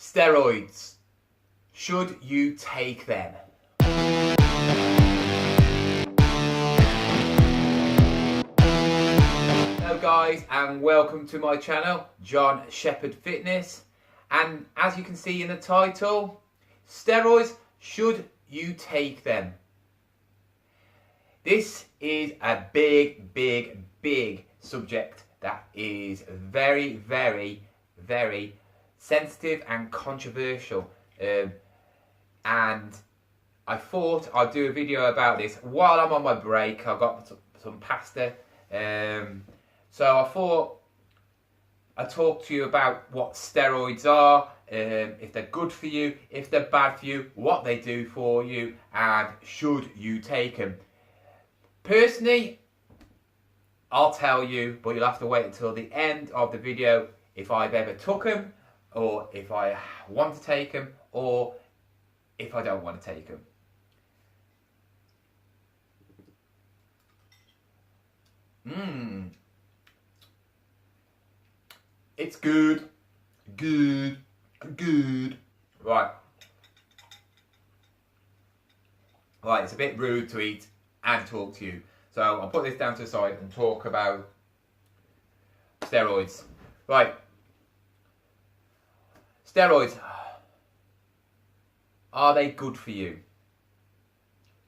Steroids. Should you take them? Hello guys, and welcome to my channel, Jon Sheppard Fitness. And as you can see in the title, steroids, should you take them? This is a big subject that is very sensitive and controversial. And I thought I'd do a video about this while I'm on my break. I've got some pasta. So I thought I'd talk to you about what steroids are, if they're good for you, if they're bad for you, what they do for you, and should you take them. Personally, I'll tell you, but you'll have to wait until the end of the video if I've ever took them, or if I want to take them, or if I don't want to take them. It's good. Right, it's a bit rude to eat and talk to you. So I'll put this down to the side and talk about steroids. Right. Steroids. Are they good for you?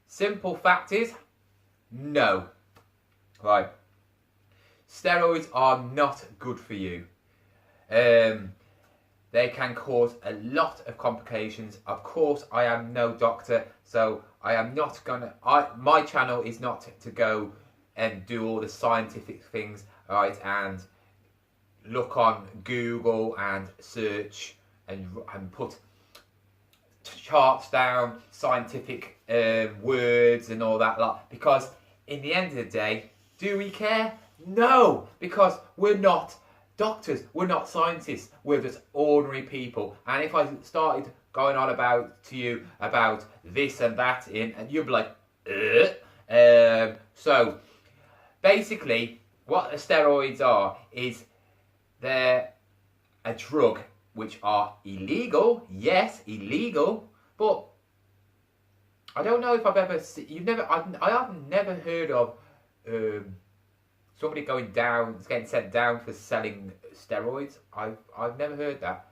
Simple fact is, no. Right. Steroids are not good for you. They can cause a lot of complications. Of course, I am no doctor, so I am not gonna. My channel is not to go and do all the scientific things, right? And look on Google and search and put charts down, scientific words and all that lot. Because in the end of the day, do we care? No, because we're not doctors, we're not scientists, we're just ordinary people. And if I started going on to you about this and that and you'd be like, so basically what the steroids are is they're a drug which are illegal, yes, illegal, but I don't know if I've ever seen, I have never heard of somebody getting sent down for selling steroids. I've never heard that.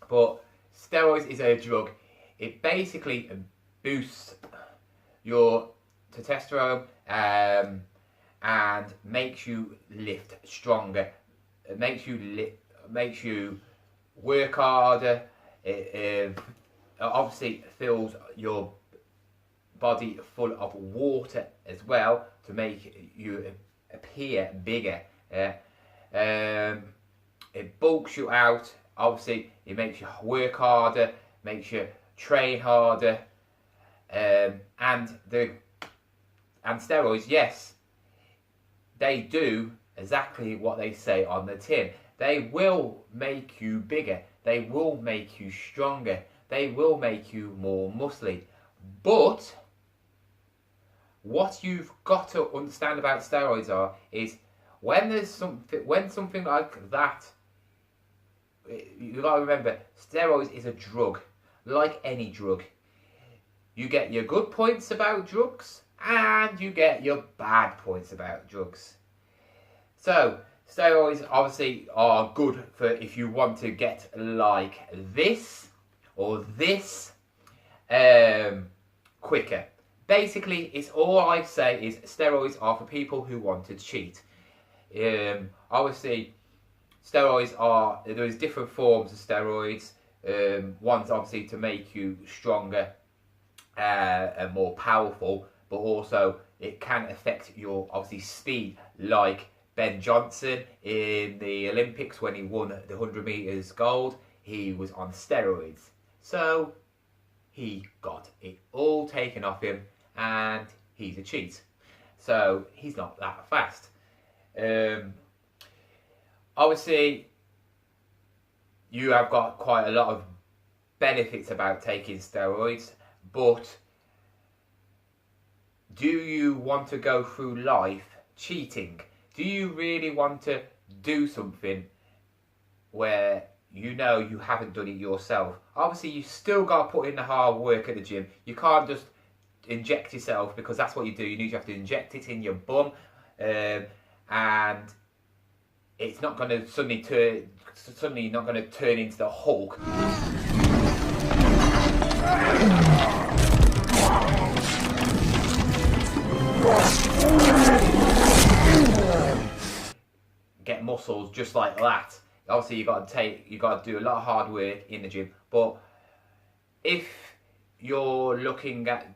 But steroids is a drug. It basically boosts your testosterone and makes you lift stronger. It makes you work harder. It obviously fills your body full of water as well to make you appear bigger. It bulks you out. Obviously, it makes you work harder, makes you train harder, and steroids, yes, they do exactly what they say on the tin. They will make you bigger. They will make you stronger. They will make you more muscly. But what you've got to understand about steroids is when something like that, you got to remember, steroids is a drug, like any drug. You get your good points about drugs, and you get your bad points about drugs. So steroids obviously are good for if you want to get like this or this quicker. Basically, it's all I say is steroids are for people who want to cheat. Obviously, there's different forms of steroids. One's obviously to make you stronger and more powerful, but also it can affect your obviously speed, like Ben Johnson in the Olympics when he won the 100 meters gold. He was on steroids, so he got it all taken off him, and he's a cheat, so he's not that fast. Obviously, you have got quite a lot of benefits about taking steroids, but do you want to go through life cheating? Do you really want to do something where you know you haven't done it yourself. Obviously, you still got to put in the hard work at the gym. You can't just inject yourself, because that's what you do. You have to inject it in your bum, and it's not going to suddenly not going to turn into the Hulk. Get muscles just like that. Obviously, you got to do a lot of hard work in the gym. But if you're looking at,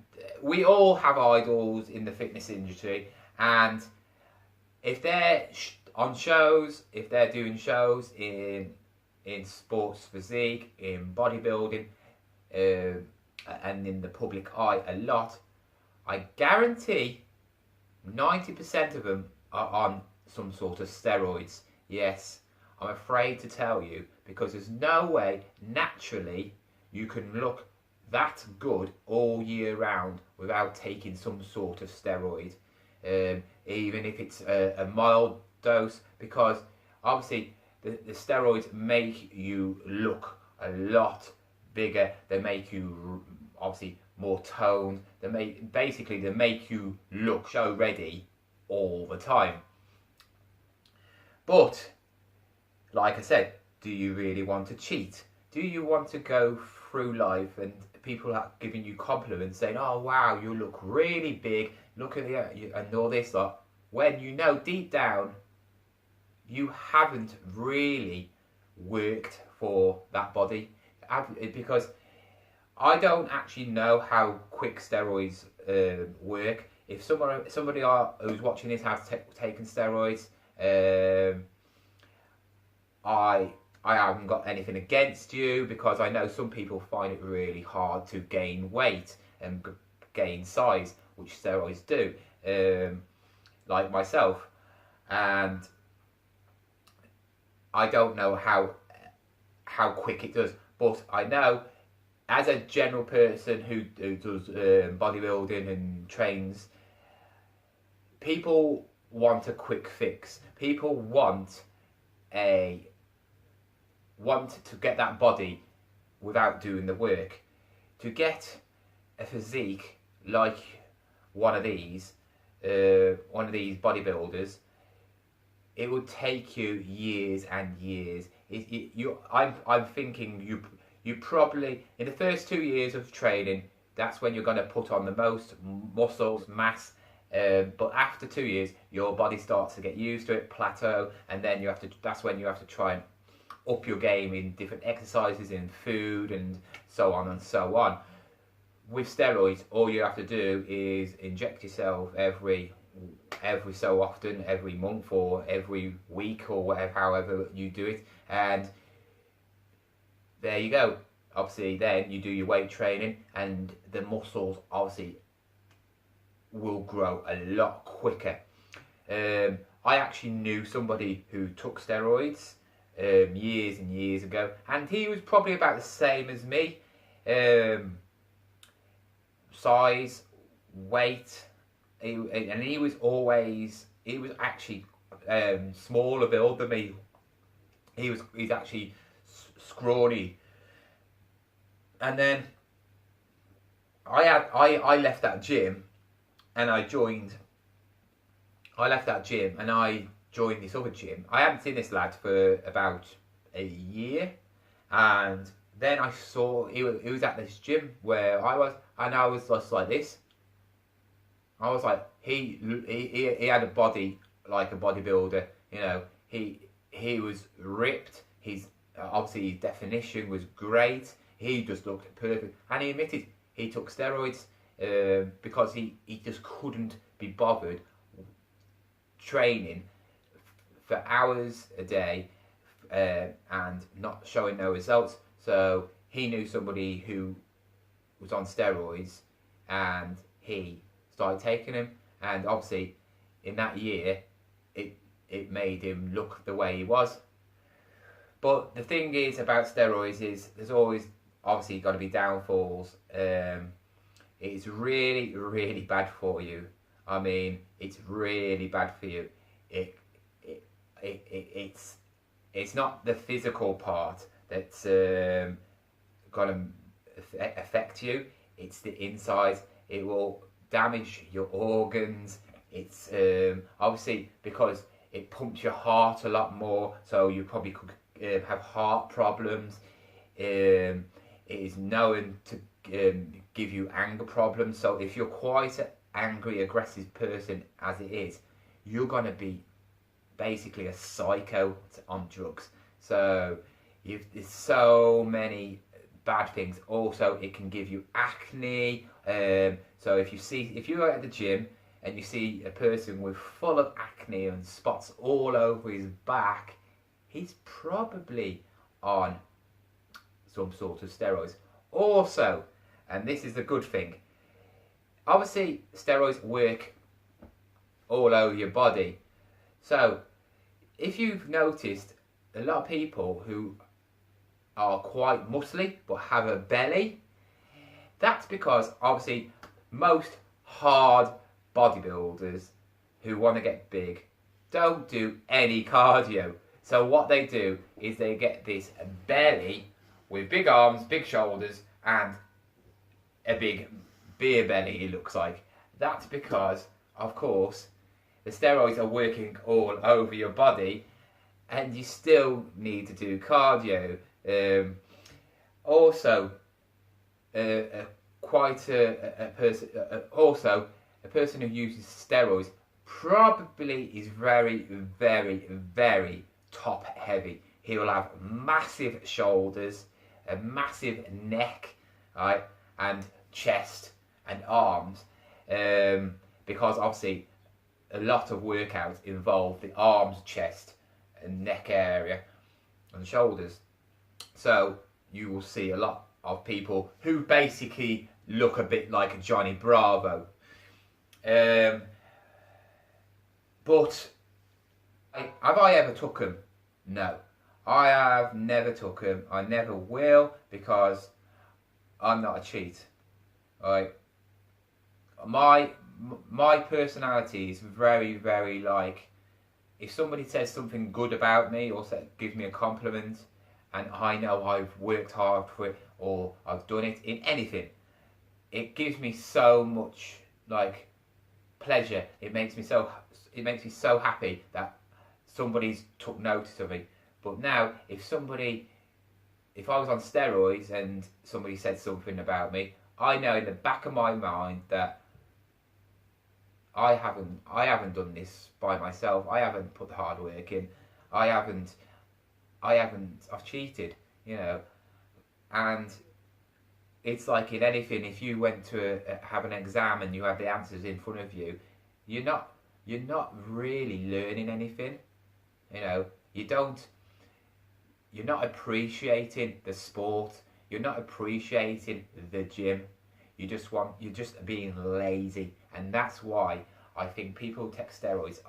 we all have idols in the fitness industry, and if they're on shows, if they're doing shows in sports physique, in bodybuilding, and in the public eye a lot, I guarantee 90% of them are on some sort of steroids. Yes, I'm afraid to tell you, because there's no way naturally you can look that good all year round without taking some sort of steroid, even if it's a mild dose, because obviously the steroids make you look a lot bigger. They make you obviously more toned. They make you look show ready all the time. But like I said, do you really want to cheat? Do you want to go through life and people are giving you compliments saying, oh wow, you look really big, look at you, and all this lot, when you know deep down you haven't really worked for that body? Because I don't actually know how quick steroids work. If somebody who's watching this has taken steroids, I haven't got anything against you, because I know some people find it really hard to gain weight and gain size, which steroids do, like myself. And I don't know how quick it does, but I know as a general person who does bodybuilding and trains, people want a quick fix. People want to get that body without doing the work. To get a physique like one of these bodybuilders, it would take you years and years. I'm thinking you probably, in the first 2 years of training, that's when you're going to put on the most muscle mass. But after 2 years, your body starts to get used to it, plateau, and then that's when you have to try and up your game in different exercises, in food, and so on and so on. With steroids, all you have to do is inject yourself every so often, every month or every week or whatever, however you do it, and there you go. Obviously, then you do your weight training, and the muscles obviously will grow a lot quicker. I actually knew somebody who took steroids years and years ago, and he was probably about the same as me, size, weight, and he was actually smaller build than me. He's actually scrawny. And then I left that gym, and I joined this other gym. I hadn't seen this lad for about a year, and then I saw he was at this gym where I was, and I was just like this. I was like, he had a body like a bodybuilder, you know. He was ripped. Obviously his definition was great. He just looked perfect, and he admitted he took steroids because he just couldn't be bothered training for hours a day and not showing no results. So he knew somebody who was on steroids, and he started taking them, and obviously in that year it made him look the way he was. But the thing is about steroids is there's always obviously got to be downfalls. It's really, really bad for you. I mean, it's really bad for you. It's not the physical part that's going to affect you. It's the insides. It will damage your organs. It's obviously because it pumps your heart a lot more, so you probably could have heart problems. It is known to give you anger problems. So if you're quite an angry, aggressive person as it is, you're going to be basically a psycho on drugs. So there's so many bad things. Also, it can give you acne. So if you're at the gym and you see a person with full of acne and spots all over his back, he's probably on some sort of steroids. Also, and this is the good thing, obviously steroids work all over your body. So if you've noticed, a lot of people who are quite muscly but have a belly, that's because obviously most hard bodybuilders who want to get big don't do any cardio. So what they do is they get this belly with big arms, big shoulders, and a big beer belly, it looks like. That's because, of course, the steroids are working all over your body, and you still need to do cardio. Also, a person who uses steroids probably is very, very, very top heavy. He will have massive shoulders, a massive neck, right, and chest and arms, because obviously a lot of workouts involve the arms, chest and neck area and shoulders. So you will see a lot of people who basically look a bit like Johnny Bravo. But have I ever took them? No, I have never took them. I never will, because I'm not a cheat. Right? My personality is very, very like, if somebody says something good about me or gives me a compliment, and I know I've worked hard for it or I've done it in anything, it gives me so much like pleasure. It makes me so happy that somebody's took notice of me. But now, if I was on steroids and somebody said something about me, I know in the back of my mind that I haven't done this by myself. I haven't put the hard work in. I've cheated, you know. And it's like in anything, if you went to have an exam and you have the answers in front of you, you're not really learning anything, you know. You're not appreciating the sport. You're not appreciating the gym. You're just being lazy, and that's why I think people who take steroids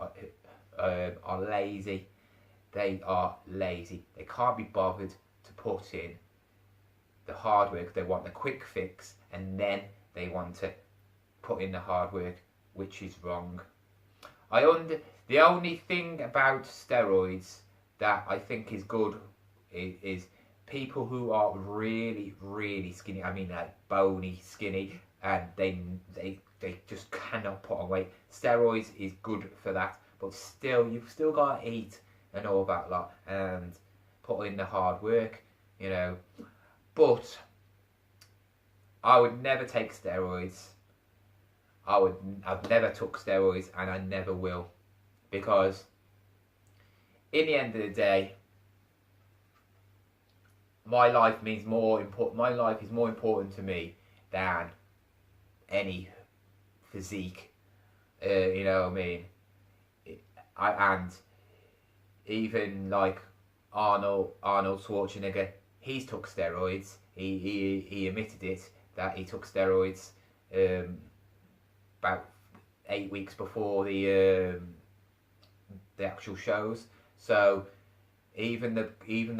are lazy. They are lazy. They can't be bothered to put in the hard work. They want the quick fix, and then they want to put in the hard work, which is wrong. The only thing about steroids that I think is good is people who are really, really skinny. I mean, like bony, skinny, and they just cannot put on weight. Steroids is good for that, but still, you've still got to eat and all that lot and put in the hard work, you know. But I would never take steroids. I've never took steroids, and I never will, because in the end of the day, my life is more important to me than any physique. You know what I mean? And even like Arnold Schwarzenegger, he's took steroids. He admitted it, that he took steroids about 8 weeks before the actual shows. So even the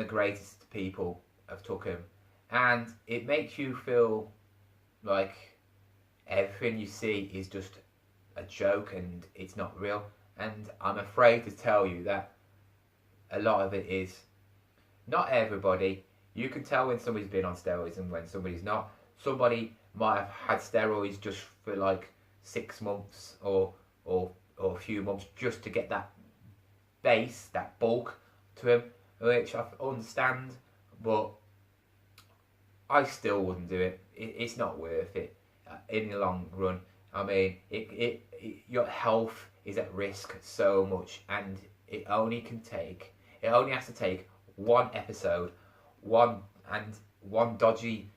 greatest people have took them, and it makes you feel like everything you see is just a joke and it's not real. And I'm afraid to tell you that a lot of it is. Not everybody. You can tell when somebody's been on steroids and when somebody's not. Somebody might have had steroids just for like 6 months or a few months just to get that base, that bulk to him, which I understand, but I still wouldn't do it. It's not worth it in the long run. I mean, your health is at risk so much, and it only has to take one episode, one dodgy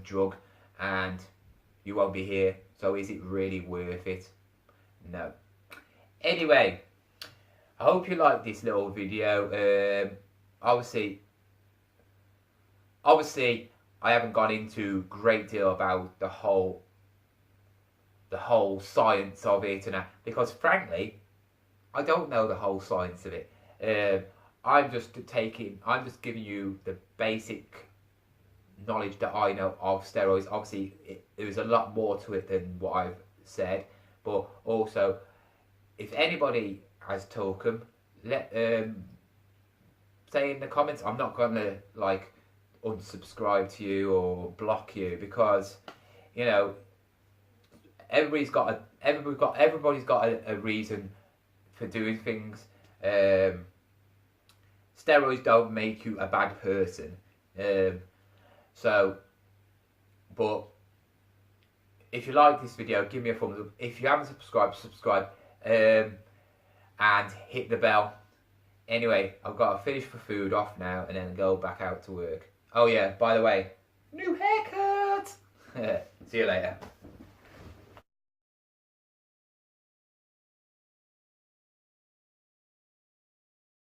drug, and you won't be here. So is it really worth it? No. Anyway, I hope you liked this little video. Obviously, I haven't gone into a great deal about the whole science of it, and because frankly, I don't know the whole science of it. I'm just giving you the basic knowledge that I know of steroids. Obviously, there's a lot more to it than what I've said, but also, if anybody has took them, say in the comments. I'm not gonna like unsubscribe to you or block you, because you know everybody's got a reason for doing things. Steroids don't make you a bad person. But if you like this video, give me a thumbs up. If you haven't subscribe, and hit the bell. Anyway, I've got to finish for food off now and then go back out to work. Oh yeah, by the way, new haircut! See you later.